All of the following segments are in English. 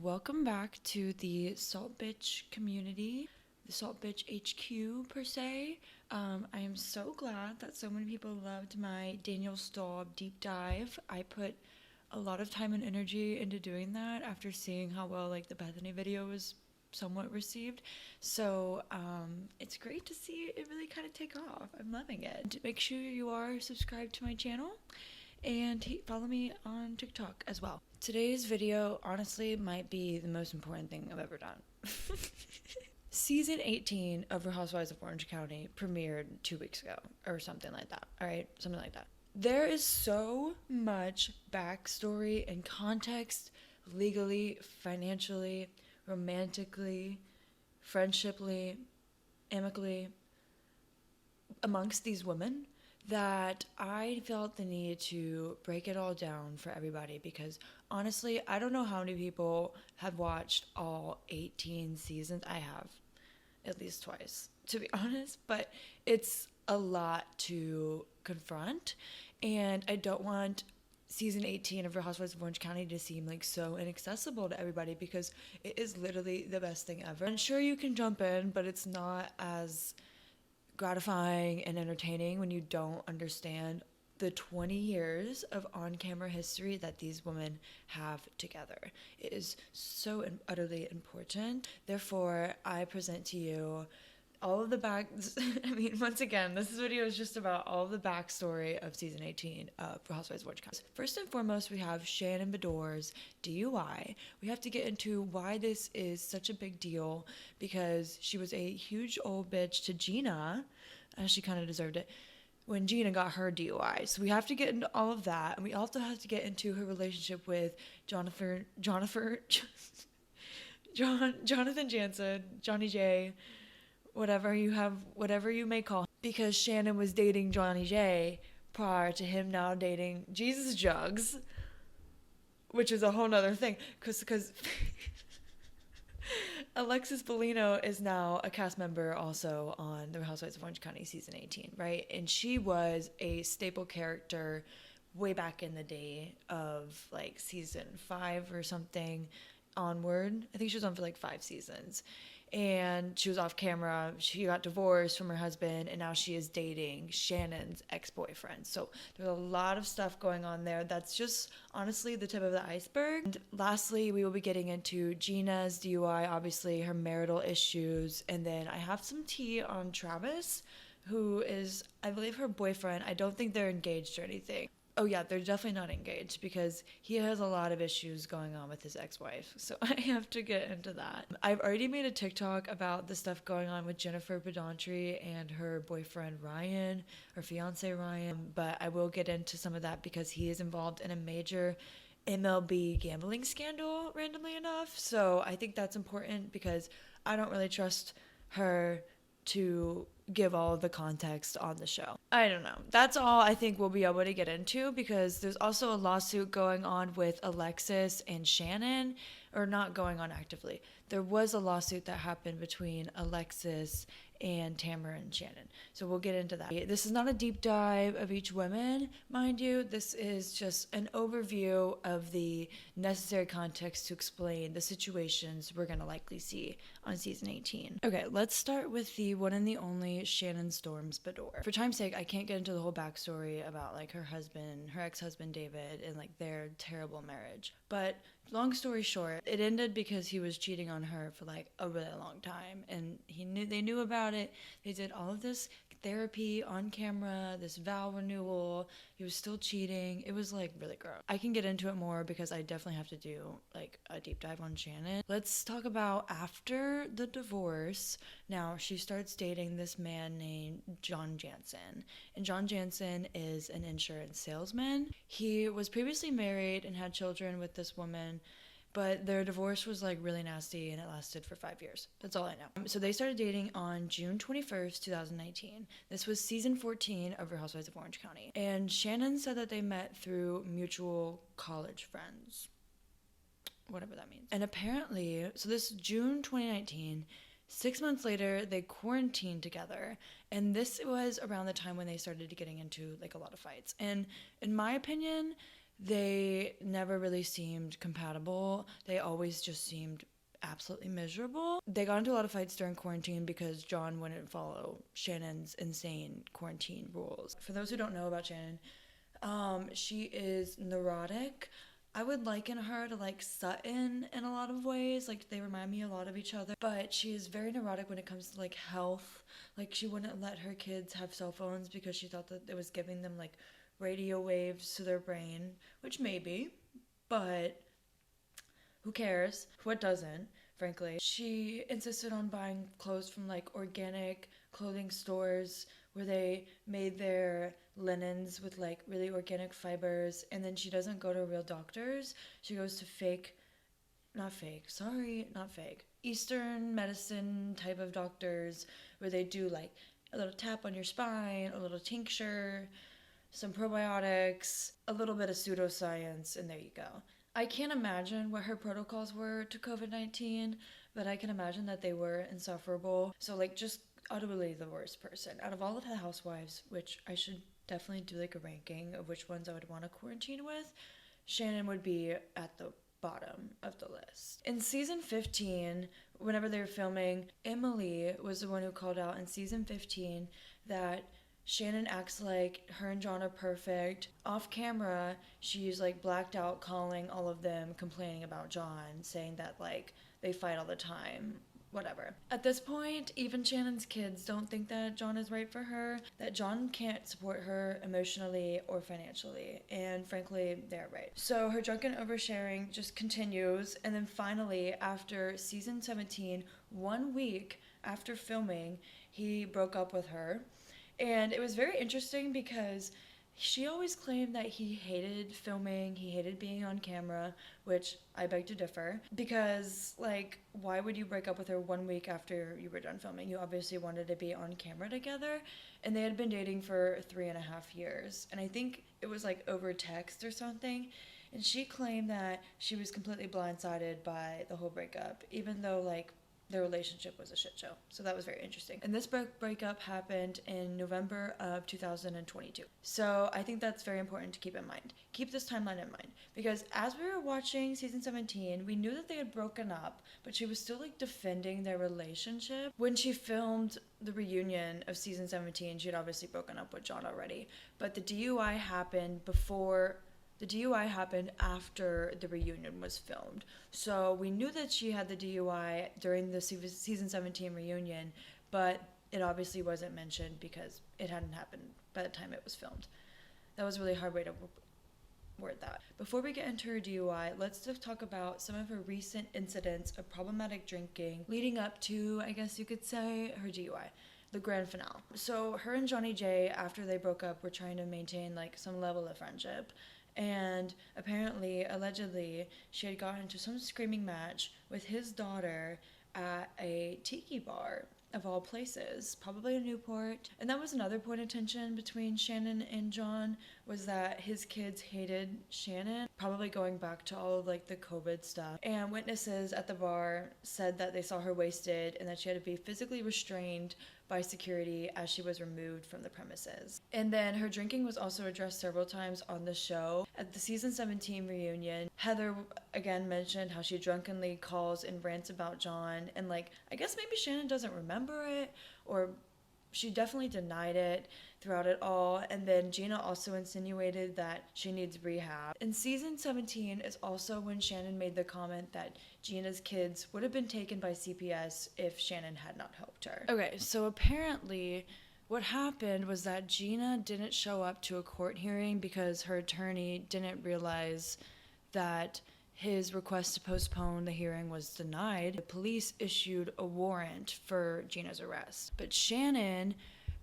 welcome back to the Salt Bitch community, the Salt Bitch HQ per se. I am so glad that so many people loved my Daniel Staub deep dive. I put a lot of time and energy into doing that after seeing how well the Bethany video was somewhat received. So it's great to see it really kind of take off. I'm loving it. Make sure you are subscribed to my channel and follow me on TikTok as well. Today's video honestly might be the most important thing I've ever done. Season 18 of Real Housewives of Orange County premiered 2 weeks ago or something like that. All right, something like that. There is so much backstory and context legally, financially, romantically, friendshiply, amicably amongst these women that I felt the need to break it all down for everybody because honestly, I don't know how many people have watched all 18 seasons. I have, at least twice, to be honest, but it's a lot to confront, and I don't want season 18 of Real Housewives of Orange County to seem so inaccessible to everybody because it is literally the best thing ever. I'm sure you can jump in, but it's not as gratifying and entertaining when you don't understand the 20 years of on-camera history that these women have together. It is so utterly important. Therefore, I present to you all of the once again, this video is just about all of the backstory of season 18 of Real Housewives of Orange County. First and foremost, we have Shannon Beador's DUI. We have to get into why this is such a big deal because she was a huge old bitch to Gina, and she kind of deserved it, when Gina got her DUI. So we have to get into all of that, and we also have to get into her relationship with Jonathan Jansen, Johnny J, whatever you may call him, because Shannon was dating Johnny J prior to him now dating Jesus Jugs, which is a whole nother thing, because Alexis Bellino is now a cast member also on The Housewives of Orange County season 18, right? And she was a staple character way back in the day of season 5 or something onward. I think she was on for 5 seasons. And she was off camera. She got divorced from her husband, and now she is dating Shannon's ex-boyfriend. So there's a lot of stuff going on there. That's just honestly the tip of the iceberg. And lastly, we will be getting into Gina's DUI, obviously her marital issues, and then I have some tea on Travis, who is, I believe, her boyfriend. I don't think they're engaged or anything. Oh yeah, they're definitely not engaged because he has a lot of issues going on with his ex-wife. So I have to get into that. I've already made a TikTok about the stuff going on with Jennifer Pedranti and her boyfriend Ryan, her fiance Ryan, but I will get into some of that because he is involved in a major MLB gambling scandal, randomly enough. So I think that's important because I don't really trust her to give all of the context on the show. I don't know. That's all I think we'll be able to get into because there's also a lawsuit going on with Alexis and Shannon, or not going on actively. There was a lawsuit that happened between Alexis and Tamara and Shannon. So we'll get into that. This is not a deep dive of each woman, mind you. This is just an overview of the necessary context to explain the situations we're going to likely see on season 18. Okay, let's start with the one and the only Shannon Storms Beador. For time's sake, I can't get into the whole backstory about her husband, her ex-husband David, and their terrible marriage. But long story short, it ended because he was cheating on her for a really long time, and they knew about it. They did all of this therapy on camera, this vow renewal. He was still cheating. It was really gross. I can get into it more because I definitely have to do a deep dive on Shannon. Let's talk about after the divorce. Now she starts dating this man named John Jansen, and John Jansen is an insurance salesman. He was previously married and had children with this woman, but their divorce was really nasty and it lasted for 5 years. That's all I know. So they started dating on June 21st, 2019. This was season 14 of Real Housewives of Orange County. And Shannon said that they met through mutual college friends, whatever that means. And apparently, so this June 2019, 6 months later, they quarantined together. And this was around the time when they started getting into a lot of fights. And in my opinion, they never really seemed compatible. They always just seemed absolutely miserable. They got into a lot of fights during quarantine because John wouldn't follow Shannon's insane quarantine rules. For those who don't know about Shannon, she is neurotic. I would liken her to like Sutton in a lot of ways. Like they remind me a lot of each other. But she is very neurotic when it comes to like health. Like she wouldn't let her kids have cell phones because she thought that it was giving them like radio waves to their brain, which maybe, but who cares? What doesn't, frankly? She insisted on buying clothes from like organic clothing stores where they made their linens with like really organic fibers, and then she doesn't go to real doctors. She goes to not fake, Eastern medicine type of doctors where they do like a little tap on your spine, a little tincture, some probiotics, a little bit of pseudoscience, and there you go. I can't imagine what her protocols were to COVID-19, but I can imagine that they were insufferable. So, like, just utterly the worst person. Out of all of the housewives, which I should definitely do, like, a ranking of which ones I would want to quarantine with, Shannon would be at the bottom of the list. In season 15, whenever they were filming, Emily was the one who called out in season 15 that Shannon acts like her and John are perfect. Off camera, she's like blacked out calling all of them, complaining about John, saying that like they fight all the time, whatever. At this point, even Shannon's kids don't think that John is right for her, that John can't support her emotionally or financially, and frankly, they're right. So her drunken oversharing just continues, and then finally, after season 17, 1 week after filming, he broke up with her. And it was very interesting because she always claimed that he hated filming, he hated being on camera, which I beg to differ. Because, like, why would you break up with her 1 week after you were done filming? You obviously wanted to be on camera together. And they had been dating for 3.5 years. And I think it was, like, over text or something. And she claimed that she was completely blindsided by the whole breakup, even though, like, their relationship was a shit show. So that was very interesting. And this breakup happened in November of 2022. So I think that's very important to keep in mind. Keep this timeline in mind. Because as we were watching season 17, we knew that they had broken up, but she was still like defending their relationship. When she filmed the reunion of season 17, she had obviously broken up with John already. But the DUI happened after the reunion was filmed. So we knew that she had the DUI during the season 17 reunion, but it obviously wasn't mentioned because it hadn't happened by the time it was filmed. That was a really hard way to word that. Before we get into her DUI, let's just talk about some of her recent incidents of problematic drinking leading up to, I guess you could say, her DUI. The grand finale. So her and Johnny J, after they broke up, were trying to maintain like some level of friendship. And apparently, allegedly, she had gotten into some screaming match with his daughter at a tiki bar, of all places, probably in Newport. And that was another point of tension between Shannon and John, was that his kids hated Shannon, probably going back to all of like the COVID stuff. And witnesses at the bar said that they saw her wasted and that she had to be physically restrained by security as she was removed from the premises. And then her drinking was also addressed several times on the show. At the season 17 reunion, Heather again mentioned how she drunkenly calls and rants about John, and like, I guess maybe Shannon doesn't remember it, or she definitely denied it throughout it all. And then Gina also insinuated that she needs rehab. In season 17 is also when Shannon made the comment that Gina's kids would have been taken by CPS if Shannon had not helped her. Okay, so apparently what happened was that Gina didn't show up to a court hearing because her attorney didn't realize that his request to postpone the hearing was denied. The police issued a warrant for Gina's arrest. But Shannon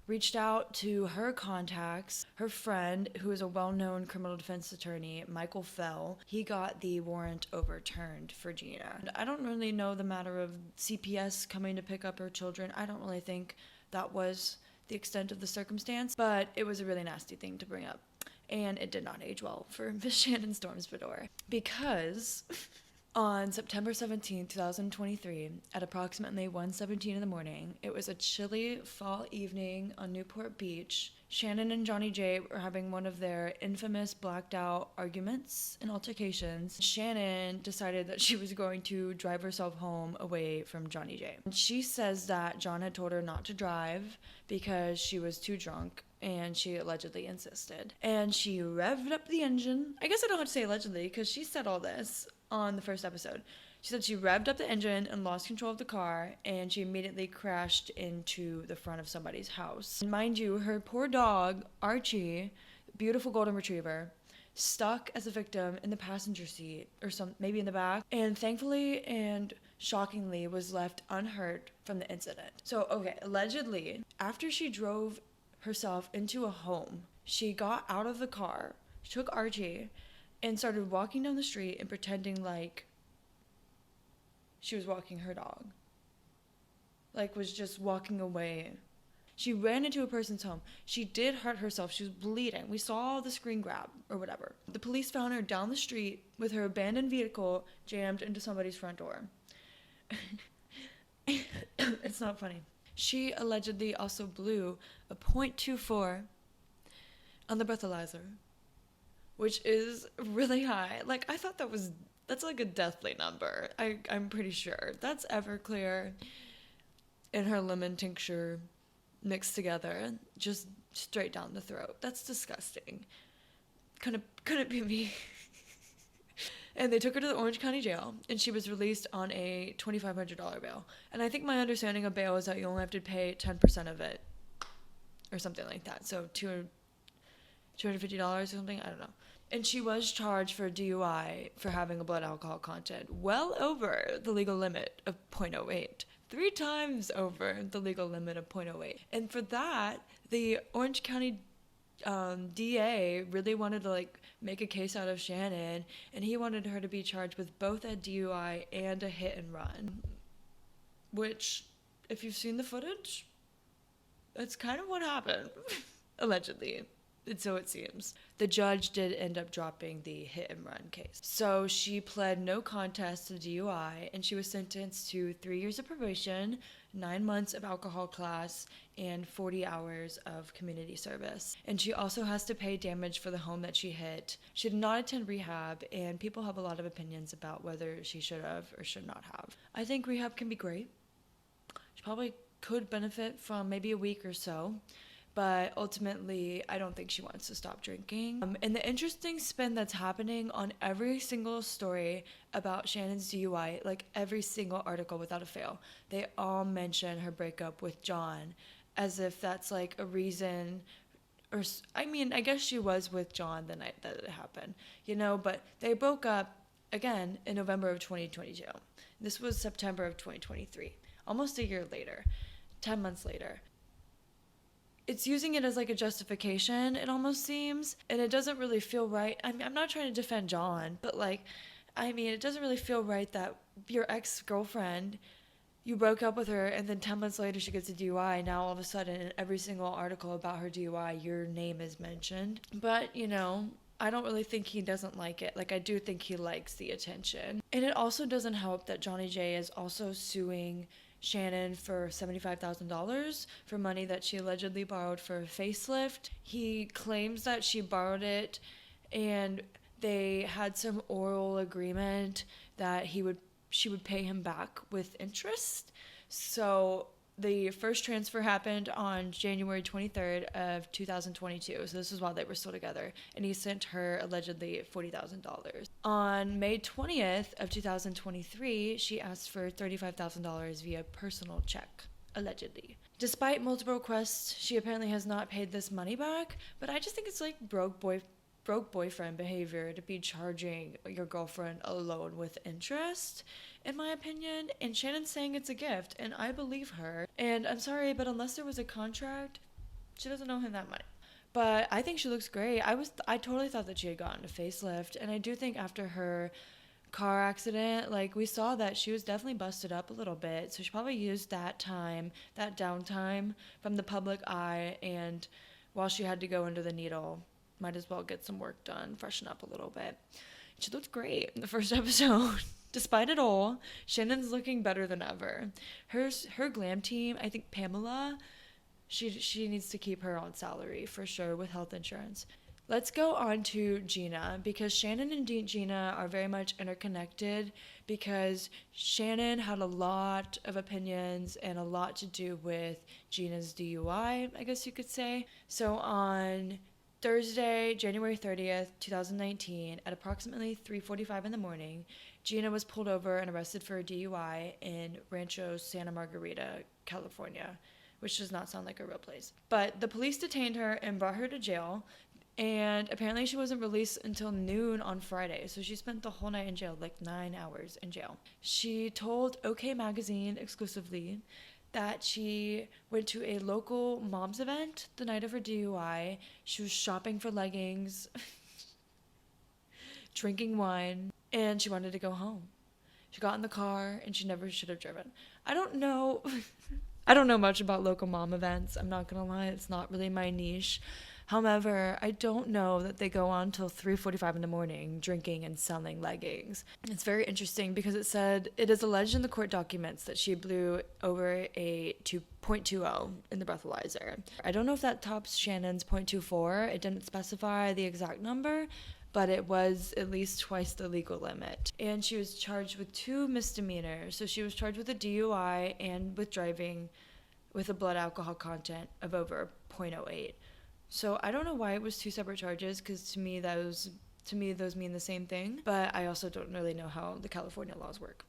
reached out to her contacts, her friend, who is a well-known criminal defense attorney, Michael Fell. He got the warrant overturned for Gina. And I don't really know the matter of CPS coming to pick up her children. I don't really think that was the extent of the circumstance, but it was a really nasty thing to bring up. And it did not age well for Miss Shannon Storms Beador, because On September 17, 2023, at approximately 1:17 in the morning, it was a chilly fall evening on Newport Beach. Shannon and Johnny J were having one of their infamous blacked out arguments and altercations. Shannon decided that she was going to drive herself home away from Johnny J. She says that John had told her not to drive because she was too drunk, and she allegedly insisted. And she revved up the engine. I guess I don't have to say allegedly because she said all this on the first episode. She said she revved up the engine and lost control of the car, and she immediately crashed into the front of somebody's house. And mind you, her poor dog, Archie, beautiful golden retriever, stuck as a victim in the passenger seat, or maybe in the back, and thankfully and shockingly was left unhurt from the incident. So, okay, allegedly, after she drove herself into a home, she got out of the car, took Archie, and started walking down the street and pretending like she was walking her dog. Like, was just walking away. She ran into a person's home. She did hurt herself. She was bleeding. We saw the screen grab or whatever. The police found her down the street with her abandoned vehicle jammed into somebody's front door. It's not funny. She allegedly also blew a .24 on the breathalyzer, which is really high. Like, I thought that's like a deathly number. I'm pretty sure. That's Everclear and her lemon tincture mixed together, just straight down the throat. That's disgusting. Couldn't be me. And they took her to the Orange County Jail, and she was released on a $2,500 bail. And I think my understanding of bail is that you only have to pay 10% of it, or something like that. So $250 or something, I don't know. And she was charged for DUI for having a blood alcohol content well over the legal limit of 0.08. 3 times over the legal limit of 0.08. And for that, the Orange County DA really wanted to make a case out of Shannon, and he wanted her to be charged with both a DUI and a hit and run. Which, if you've seen the footage, that's kind of what happened, allegedly. And so it seems. The judge did end up dropping the hit and run case. So she pled no contest to DUI, and she was sentenced to 3 years of probation, 9 months of alcohol class, and 40 hours of community service. And she also has to pay damage for the home that she hit. She did not attend rehab, and people have a lot of opinions about whether she should have or should not have. I think rehab can be great. She probably could benefit from maybe a week or so. But ultimately, I don't think she wants to stop drinking. And the interesting spin that's happening on every single story about Shannon's DUI, like every single article without a fail, they all mention her breakup with John as if that's like a reason. Or, I mean, I guess she was with John the night that it happened, but they broke up again in November of 2022. This was September of 2023, almost a year later, 10 months later. It's using it as like a justification, it almost seems, and it doesn't really feel right. I'm not trying to defend John, but it doesn't really feel right that your ex-girlfriend, you broke up with her, and then 10 months later she gets a DUI. Now all of a sudden in every single article about her DUI, your name is mentioned. But, I don't really think he doesn't like it. I do think he likes the attention. And it also doesn't help that Johnny J is also suing Shannon for $75,000 for money that she allegedly borrowed for a facelift. He claims that she borrowed it and they had some oral agreement that she would pay him back with interest. So the first transfer happened on January 23rd of 2022. So this is while they were still together. And he sent her allegedly $40,000. On May 20th of 2023, she asked for $35,000 via personal check, allegedly. Despite multiple requests, she apparently has not paid this money back. But I just think it's like broke boyfriend behavior to be charging your girlfriend a loan with interest, in my opinion. And Shannon's saying it's a gift, and I believe her. And I'm sorry, but unless there was a contract, she doesn't owe him that money. But I think she looks great. I totally thought that she had gotten a facelift, and I do think after her car accident, we saw that she was definitely busted up a little bit. So she probably used that downtime from the public eye, and while she had to go under the needle, might as well get some work done, freshen up a little bit. She looked great in the first episode. Despite it all, Shannon's looking better than ever. Her glam team, I think Pamela, she needs to keep her on salary for sure with health insurance. Let's go on to Gina, because Shannon and Gina are very much interconnected, because Shannon had a lot of opinions and a lot to do with Gina's DUI, I guess you could say. So on Thursday, January 30th, 2019, at approximately 3:45 in the morning, Gina was pulled over and arrested for a DUI in Rancho Santa Margarita, California, which does not sound like a real place. But the police detained her and brought her to jail. And apparently she wasn't released until noon on Friday. So she spent the whole night in jail, like 9 hours in jail. She told OK Magazine exclusively that she went to a local mom's event the night of her DUI. She was shopping for leggings, drinking wine, and she wanted to go home. She got in the car and she never should have driven. I don't know. I don't know much about local mom events. I'm not going to lie. It's not really my niche. However, I don't know that they go on till 3:45 in the morning drinking and selling leggings. It's very interesting because it said it is alleged in the court documents that she blew over a 2.20 in the breathalyzer. I don't know if that tops Shannon's 0.24. It didn't specify the exact number, but it was at least twice the legal limit. And she was charged with 2 misdemeanors. So she was charged with a DUI and with driving with a blood alcohol content of over 0.08. So I don't know why it was 2 separate charges, because to me those mean the same thing, but I also don't really know how the California laws work.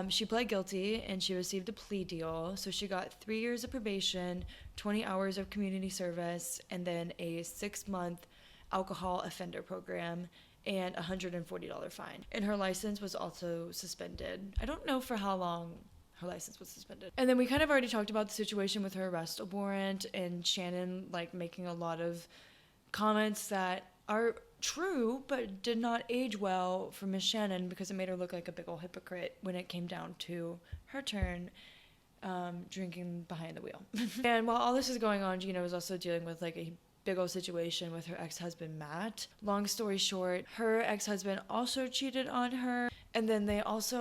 She pled guilty and she received a plea deal. So she got 3 years of probation, 20 hours of community service, and then a 6-month alcohol offender program and a $140 fine. And her license was also suspended. I don't know for how long her license was suspended. And then we kind of already talked about the situation with her arrest warrant and Shannon like making a lot of comments that are true but did not age well for Miss Shannon, because it made her look like a big old hypocrite when it came down to her turn drinking behind the wheel. And while all this is going on, Gina was also dealing with like a big old situation with her ex-husband Matt. Long story short, her ex-husband also cheated on her, and then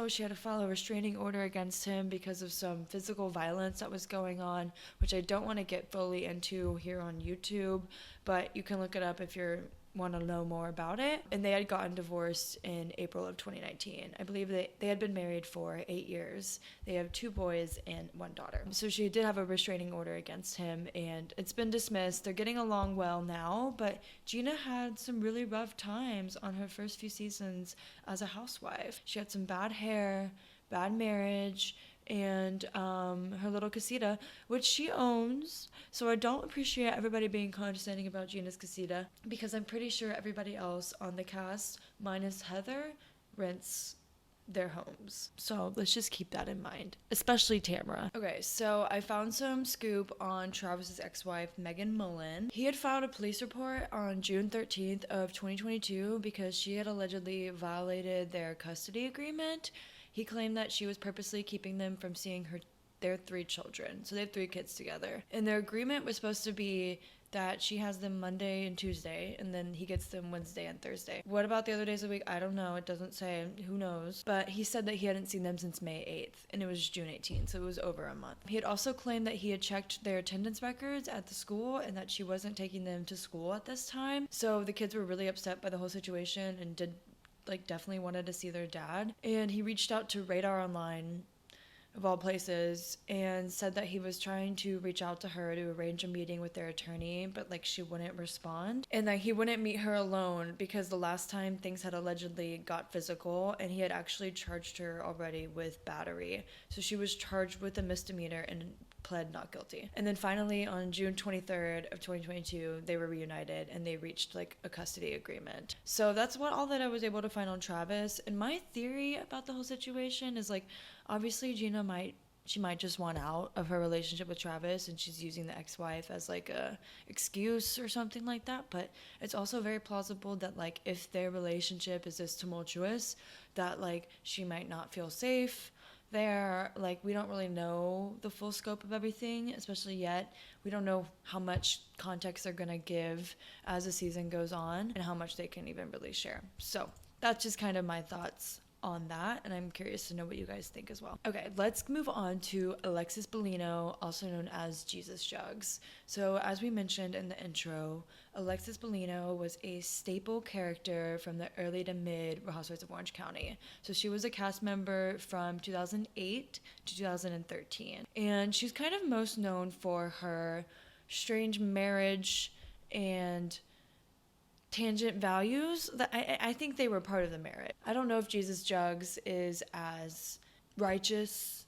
she had to file a restraining order against him because of some physical violence that was going on, which I don't want to get fully into here on YouTube, but you can look it up if you want to know more about it. And they had gotten divorced in April of 2019. I believe they had been married for 8 years. They have 2 boys and 1 daughter. So she did have a restraining order against him, and it's been dismissed. They're getting along well now, but Gina had some really rough times on her first few seasons as a housewife. She had some bad hair, bad marriage, and her little casita, which she owns. So I don't appreciate everybody being condescending about Gina's casita, because I'm pretty sure everybody else on the cast, minus Heather, rents their homes. So let's just keep that in mind, especially Tamara. Okay, so I found some scoop on Travis's ex-wife, Megan Mullen. He had filed a police report on June 13th of 2022 because she had allegedly violated their custody agreement. He claimed that she was purposely keeping them from seeing their 3 children. So they have 3 kids together. And their agreement was supposed to be that she has them Monday and Tuesday, and then he gets them Wednesday and Thursday. What about the other days of the week? I don't know. It doesn't say. Who knows? But he said that he hadn't seen them since May 8th, and it was June 18th, so it was over a month. He had also claimed that he had checked their attendance records at the school and that she wasn't taking them to school at this time. So the kids were really upset by the whole situation and definitely wanted to see their dad. And he reached out to Radar Online, of all places, and said that he was trying to reach out to her to arrange a meeting with their attorney, but she wouldn't respond, and that he wouldn't meet her alone because the last time things had allegedly got physical, and he had actually charged her already with battery. So she was charged with a misdemeanor and pled not guilty. And then finally on June 23rd of 2022, they were reunited and they reached a custody agreement. So that's all that I was able to find on Travis. And my theory about the whole situation is obviously Gina might just want out of her relationship with Travis, and she's using the ex-wife as a excuse or something like that. But it's also very plausible that if their relationship is this tumultuous, that she might not feel safe there. We don't really know the full scope of everything, especially yet. We don't know how much context they're gonna give as the season goes on and how much they can even really share. So that's just kind of my thoughts on that, and I'm curious to know what you guys think as well. Okay, let's move on to Alexis Bellino, also known as Jesus Jugs. So as we mentioned in the intro, Alexis Bellino was a staple character from the early to mid Real Housewives of Orange County. So she was a cast member from 2008 to 2013, and she's kind of most known for her strange marriage and tangent values that I think they were part of the marriage. I don't know if Jesus Jugs is as righteous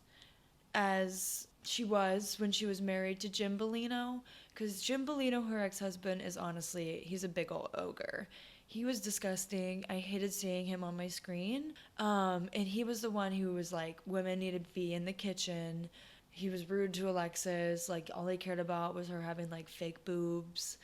as she was when she was married to Jim Bellino, because Jim Bellino, her ex-husband, is honestly, he's a big old ogre. He was disgusting. I hated seeing him on my screen. And he was the one who was like, women needed to be in the kitchen. He was rude to Alexis. Like, all he cared about was her having like fake boobs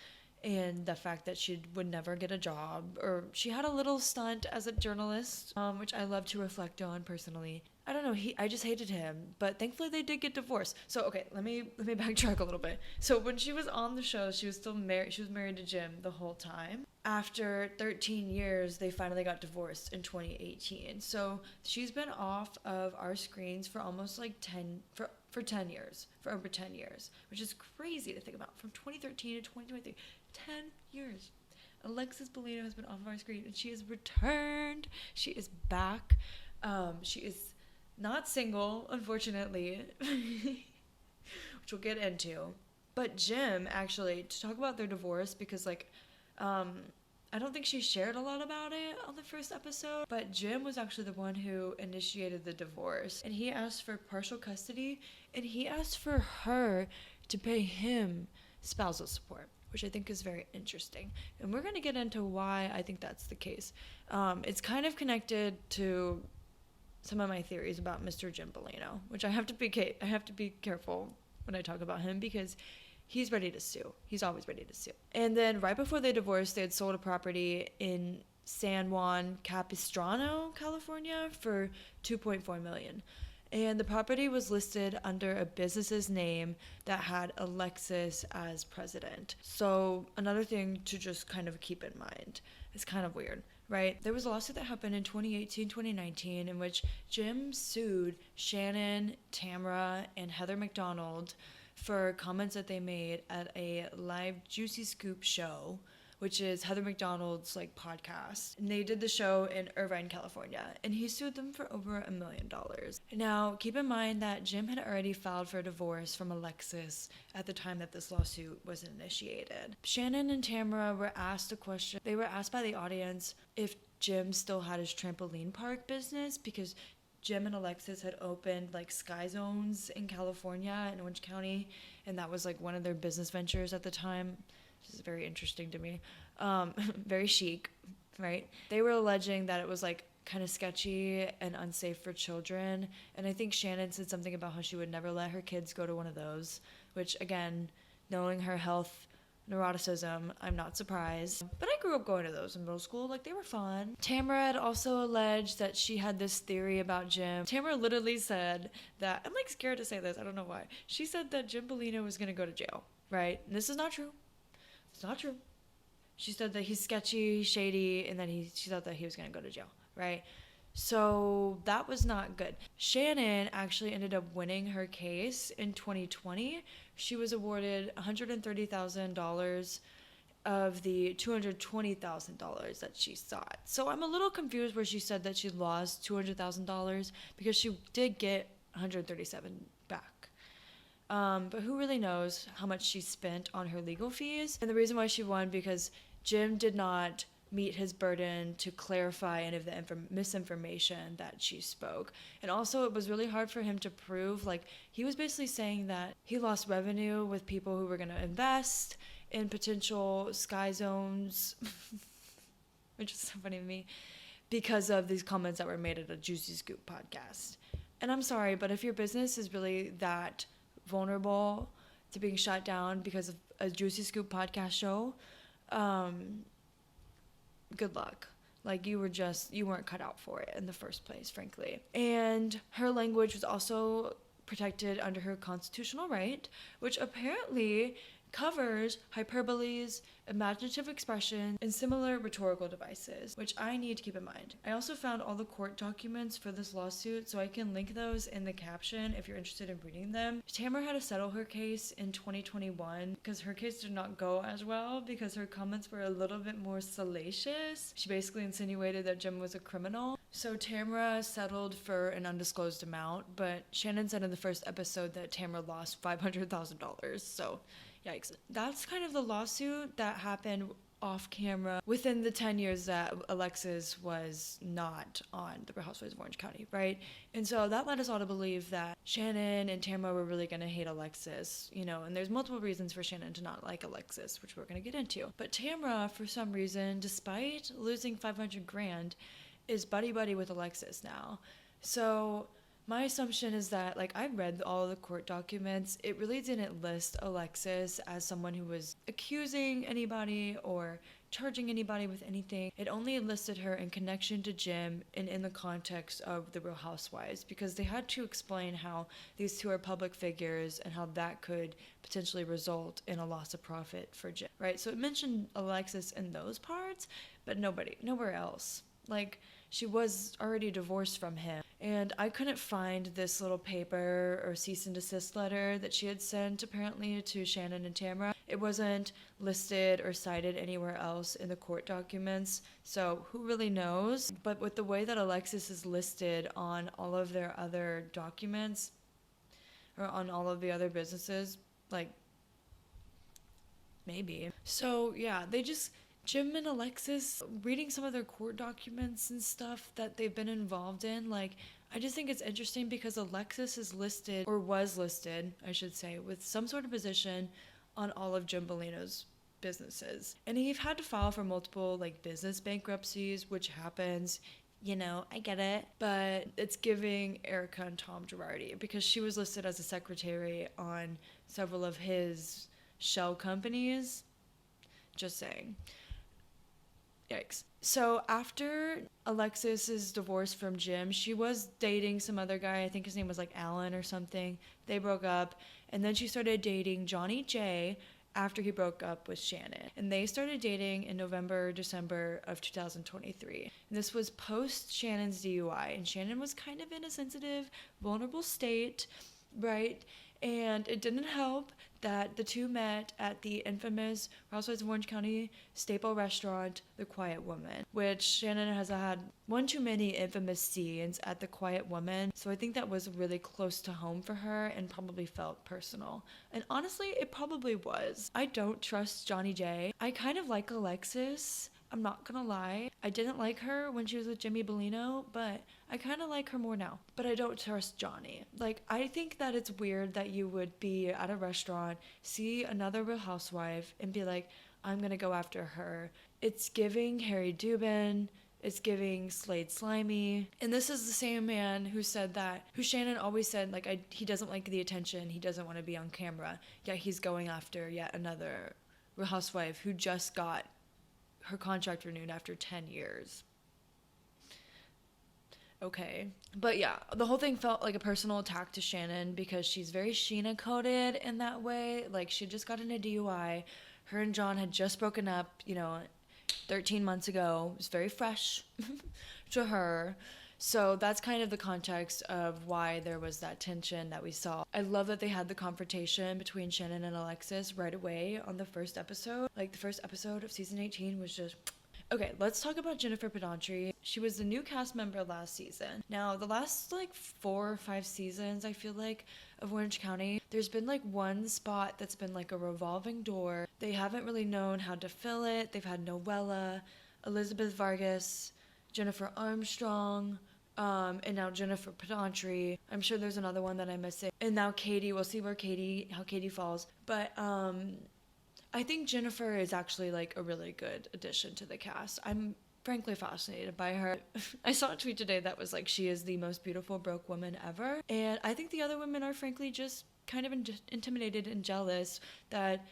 and the fact that she would never get a job, or she had a little stunt as a journalist, which I love to reflect on personally. I don't know, I just hated him, but thankfully they did get divorced. So okay, let me backtrack a little bit. So when she was on the show, she was still married. She was married to Jim the whole time. After 13 years, they finally got divorced in 2018. So she's been off of our screens for almost like 10 for 10 years, for over 10 years, which is crazy to think about. From 2013 to 2023, 10 years. Alexis Bellino has been off of our screen, and she has returned. She is back. She is not single, unfortunately, which we'll get into. But Jim, actually, to talk about their divorce, because like, I don't think she shared a lot about it on the first episode, but Jim was actually the one who initiated the divorce, and he asked for partial custody, and he asked for her to pay him spousal support, which I think is very interesting. And we're going to get into why I think that's the case. It's kind of connected to some of my theories about Mr. Jim Bellino, which I have to be careful when I talk about him, because he's ready to sue. He's always ready to sue. And then right before they divorced, they had sold a property in San Juan Capistrano, California for $2.4 million. And the property was listed under a business's name that had Alexis as president. So another thing to just kind of keep in mind. It's kind of weird, right? There was a lawsuit that happened in 2018, 2019, in which Jim sued Shannon, Tamra, and Heather McDonald for comments that they made at a live Juicy Scoop show, which is Heather McDonald's like podcast. And they did the show in Irvine, California, and he sued them for over $1 million. Now, keep in mind that Jim had already filed for a divorce from Alexis at the time that this lawsuit was initiated. Shannon and Tamara were asked a question. They were asked by the audience if Jim still had his trampoline park business, because Jim and Alexis had opened like Sky Zones in California in Orange County, and that was like one of their business ventures at the time. Which is very interesting to me. Very chic, right? They were alleging that it was like kind of sketchy and unsafe for children, and I think Shannon said something about how she would never let her kids go to one of those, which again, knowing her health neuroticism, I'm not surprised. But I grew up going to those in middle school. Like, they were fun. Tamara had also alleged that she had this theory about Jim. Tamara literally said that, I'm like scared to say this, I don't know why. She said that Jim Bellino was going to go to jail, right? And this is not true. It's not true. She said that he's sketchy, shady, and that she thought that he was going to go to jail, right? So that was not good. Shannon actually ended up winning her case in 2020. She was awarded $130,000 of the $220,000 that she sought. So I'm a little confused where she said that she lost $200,000, because she did get $137,000 back. But who really knows how much she spent on her legal fees? And the reason why she won, because Jim did not meet his burden to clarify any of the misinformation that she spoke. And also, it was really hard for him to prove. Like, he was basically saying that he lost revenue with people who were going to invest in potential Sky Zones, which is so funny to me, because of these comments that were made at a Juicy Scoop podcast. And I'm sorry, but if your business is really that vulnerable to being shut down because of a Juicy Scoop podcast show, good luck. Like, you weren't cut out for it in the first place, frankly. And her language was also protected under her constitutional right, which apparently covers hyperboles, imaginative expression, and similar rhetorical devices, which I need to keep in mind. I also found all the court documents for this lawsuit, so I can link those in the caption if you're interested in reading them. Tamara had to settle her case in 2021 because her case did not go as well because her comments were a little bit more salacious. She basically insinuated that Jim was a criminal. So Tamara settled for an undisclosed amount, but Shannon said in the first episode that Tamara lost $500,000. So yikes. That's kind of the lawsuit that happened off camera within the 10 years that Alexis was not on the Real Housewives of Orange County, right? And so that led us all to believe that Shannon and Tamara were really going to hate Alexis, you know, and there's multiple reasons for Shannon to not like Alexis, which we're going to get into. But Tamara, for some reason, despite losing $500,000, is buddy-buddy with Alexis now. So my assumption is that, like, I read all of the court documents. It really didn't list Alexis as someone who was accusing anybody or charging anybody with anything. It only listed her in connection to Jim and in the context of the Real Housewives, because they had to explain how these two are public figures and how that could potentially result in a loss of profit for Jim, right? So it mentioned Alexis in those parts, but nowhere else. Like, she was already divorced from him. And I couldn't find this little paper or cease and desist letter that she had sent apparently to Shannon and Tamara. It wasn't listed or cited anywhere else in the court documents, so who really knows? But with the way that Alexis is listed on all of their other documents, or on all of the other businesses, like, maybe. So yeah, Jim and Alexis, reading some of their court documents and stuff that they've been involved in, like, I just think it's interesting because Alexis is listed, or was listed, I should say, with some sort of position on all of Jim Bellino's businesses. And he had to file for multiple, like, business bankruptcies, which happens, you know, I get it. But it's giving Erica and Tom Girardi, because she was listed as a secretary on several of his shell companies. Just saying. Yikes. So after Alexis's divorce from Jim, she was dating some other guy. I think his name was like Alan or something. They broke up. And then she started dating Johnny J after he broke up with Shannon. And they started dating in November, December of 2023. And this was post Shannon's DUI. And Shannon was kind of in a sensitive, vulnerable state, right? And it didn't help that the two met at the infamous Housewives of Orange County staple restaurant, The Quiet Woman, which Shannon has had one too many infamous scenes at The Quiet Woman. So I think that was really close to home for her and probably felt personal. And honestly, it probably was. I don't trust Johnny J. I kind of like Alexis. I'm not gonna lie. I didn't like her when she was with Jimmy Bellino, but I kind of like her more now. But I don't trust Johnny. Like, I think that it's weird that you would be at a restaurant, see another Real Housewife, and be like, I'm gonna go after her. It's giving Harry Dubin. It's giving Slade Slimy. And this is the same man who Shannon always said, like, he doesn't like the attention. He doesn't want to be on camera. Yet he's going after yet another Real Housewife who just got her contract renewed after 10 years. Okay. But yeah, the whole thing felt like a personal attack to Shannon because she's very Sheena coded in that way. Like, she just got in a DUI. Her and John had just broken up, 13 months ago. It was very fresh to her. So that's kind of the context of why there was that tension that we saw. I love that they had the confrontation between Shannon and Alexis right away on the first episode. Like, the first episode of season 18 was just... Okay, let's talk about Jennifer Pedranti. She was the new cast member last season. Now, the last, 4 or 5 seasons, I feel like, of Orange County, there's been, one spot that's been, a revolving door. They haven't really known how to fill it. They've had Noella, Elizabeth Vargas, Jennifer Armstrong, and now Jennifer Pedranti. I'm sure there's another one that I'm missing. And now Katie. We'll see how Katie falls. But I think Jennifer is actually a really good addition to the cast. I'm frankly fascinated by her. I saw a tweet today that was she is the most beautiful broke woman ever. And I think the other women are frankly just kind of intimidated and jealous that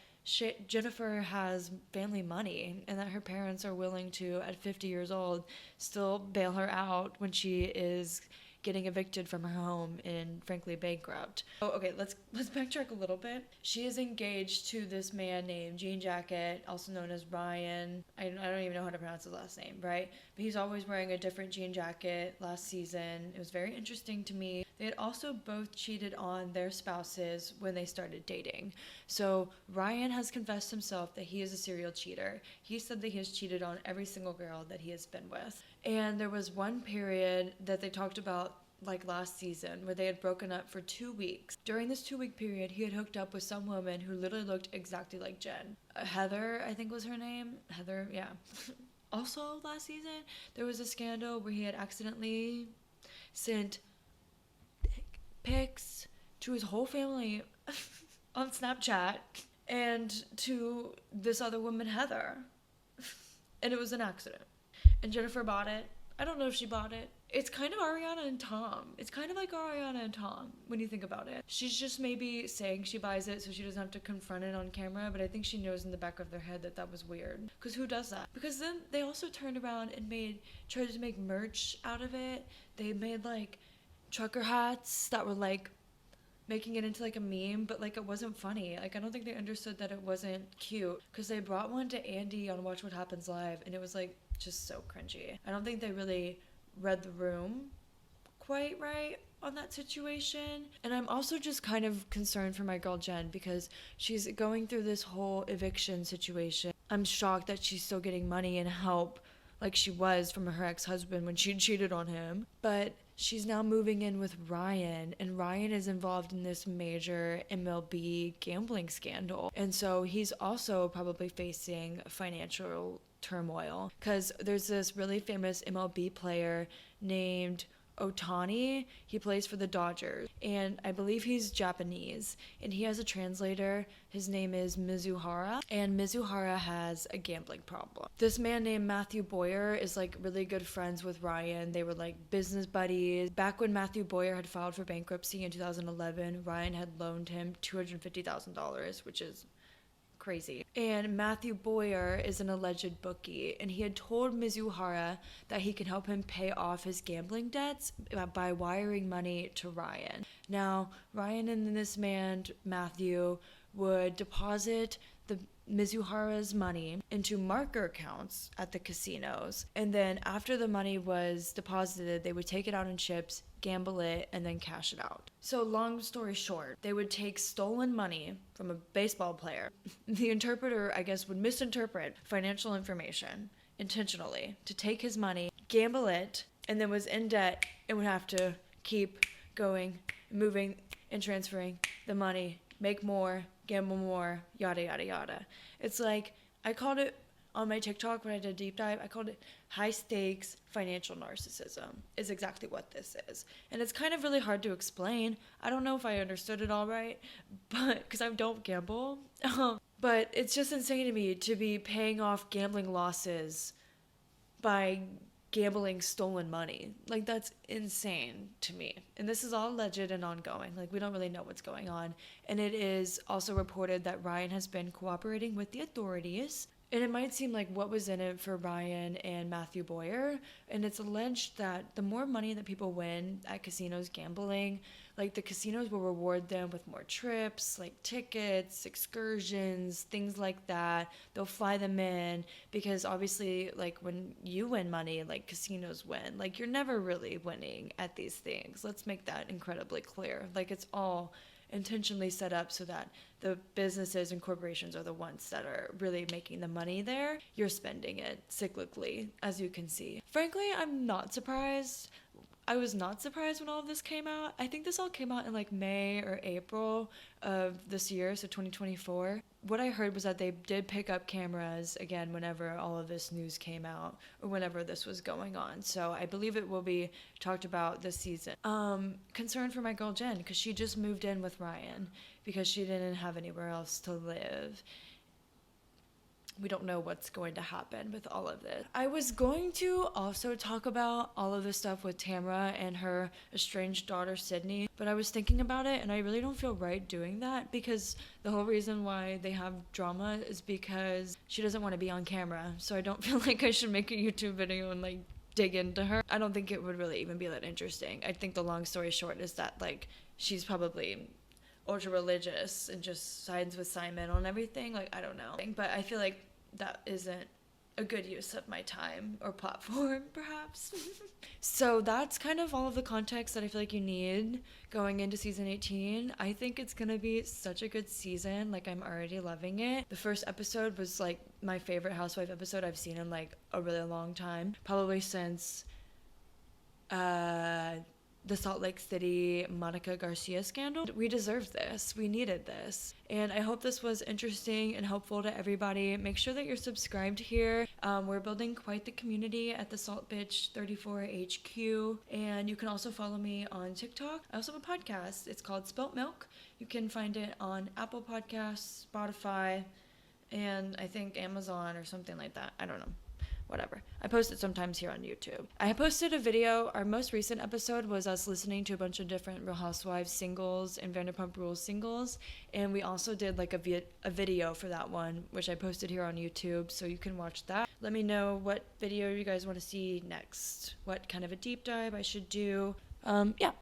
Jennifer has family money and that her parents are willing to, at 50 years old, still bail her out when she is getting evicted from her home and frankly bankrupt. Oh, okay, let's backtrack a little bit. She is engaged to this man named Jean Jacket, also known as Ryan. I don't even know how to pronounce his last name, right? But he's always wearing a different jean jacket last season. It was very interesting to me. They had also both cheated on their spouses when they started dating. So Ryan has confessed himself that he is a serial cheater. He said that he has cheated on every single girl that he has been with. And there was one period that they talked about like last season where they had broken up for 2 weeks. During this 2-week period, he had hooked up with some woman who literally looked exactly like Jen. Heather, I think was her name. Heather, yeah. Also last season, there was a scandal where he had accidentally sent pics to his whole family on Snapchat and to this other woman, Heather. And it was an accident. And Jennifer bought it. I don't know if she bought it. It's kind of Ariana and Tom. It's kind of like Ariana and Tom when you think about it. She's just maybe saying she buys it so she doesn't have to confront it on camera, but I think she knows in the back of their head that that was weird. Because who does that? Because then they also turned around and tried to make merch out of it. They made like trucker hats that were like making it into like a meme, but like it wasn't funny. Like I don't think they understood that it wasn't cute because they brought one to Andy on Watch What Happens Live and it was like just so cringy. I don't think they really read the room quite right on that situation. And I'm also just kind of concerned for my girl Jen because she's going through this whole eviction situation. I'm shocked that she's still getting money and help like she was from her ex-husband when she cheated on him. But she's now moving in with Ryan, and Ryan is involved in this major MLB gambling scandal. And so he's also probably facing financial turmoil because there's this really famous MLB player named Otani. He plays for the Dodgers, and I believe he's Japanese, and he has a translator. His name is Mizuhara, and Mizuhara has a gambling problem. This man named Matthew Boyer is like really good friends with Ryan. They were like business buddies. Back when Matthew Boyer had filed for bankruptcy in 2011, Ryan had loaned him $250,000, which is crazy. And Matthew Boyer is an alleged bookie, and he had told Mizuhara that he can help him pay off his gambling debts by wiring money to Ryan. Now, Ryan and this man, Matthew, would deposit the Mizuhara's money into marker accounts at the casinos, and then after the money was deposited, they would take it out in chips, gamble it, and then cash it out. So long story short, they would take stolen money from a baseball player. The interpreter, I guess, would misinterpret financial information intentionally to take his money, gamble it, and then was in debt and would have to keep going, moving and transferring the money, make more, gamble more, yada, yada, yada. It's like, I called it on my TikTok when I did a deep dive, I called it high stakes financial narcissism is exactly what this is. And it's kind of really hard to explain. I don't know if I understood it all right, but because I don't gamble. But it's just insane to me to be paying off gambling losses by gambling stolen money. Like, that's insane to me. And this is all alleged and ongoing. Like, we don't really know what's going on. And it is also reported that Ryan has been cooperating with the authorities. And it might seem like what was in it for Ryan and Matthew Boyer. And it's alleged that the more money that people win at casinos gambling, like the casinos will reward them with more trips, like tickets, excursions, things like that. They'll fly them in because obviously like when you win money, like casinos win. Like you're never really winning at these things. Let's make that incredibly clear. Like it's all intentionally set up so that the businesses and corporations are the ones that are really making the money there. You're spending it cyclically, as you can see. Frankly, I'm not surprised. I was not surprised when all of this came out. I think this all came out in like May or April of this year, so 2024. What I heard was that they did pick up cameras again whenever all of this news came out or whenever this was going on. So I believe it will be talked about this season. Concern for my girl Jen because she just moved in with Ryan because she didn't have anywhere else to live. We don't know what's going to happen with all of this. I was going to also talk about all of this stuff with Tamra and her estranged daughter, Sydney, but I was thinking about it and I really don't feel right doing that because the whole reason why they have drama is because she doesn't want to be on camera. So I don't feel like I should make a YouTube video and like dig into her. I don't think it would really even be that interesting. I think the long story short is that, like, she's probably ultra religious and just sides with Simon on everything. Like, I don't know. But I feel like that isn't a good use of my time or platform, perhaps. So that's kind of all of the context that I feel like you need going into season 18. I think it's gonna be such a good season. Like, I'm already loving it. The first episode was like my favorite housewife episode I've seen in like a really long time, probably since the Salt Lake City Monica Garcia scandal. We deserve this. We needed this. And I hope this was interesting and helpful to everybody. Make sure that you're subscribed here. We're building quite the community at the Salt Bitch 34 HQ. And you can also follow me on TikTok. I also have a podcast. It's called Spilt Milk. You can find it on Apple Podcasts, Spotify, and I think Amazon or something like that. I don't know. Whatever. I post it sometimes here on YouTube. I posted a video. Our most recent episode was us listening to a bunch of different Real Housewives singles and Vanderpump Rules singles. And we also did like a video for that one, which I posted here on YouTube. So you can watch that. Let me know what video you guys want to see next. What kind of a deep dive I should do. Yeah.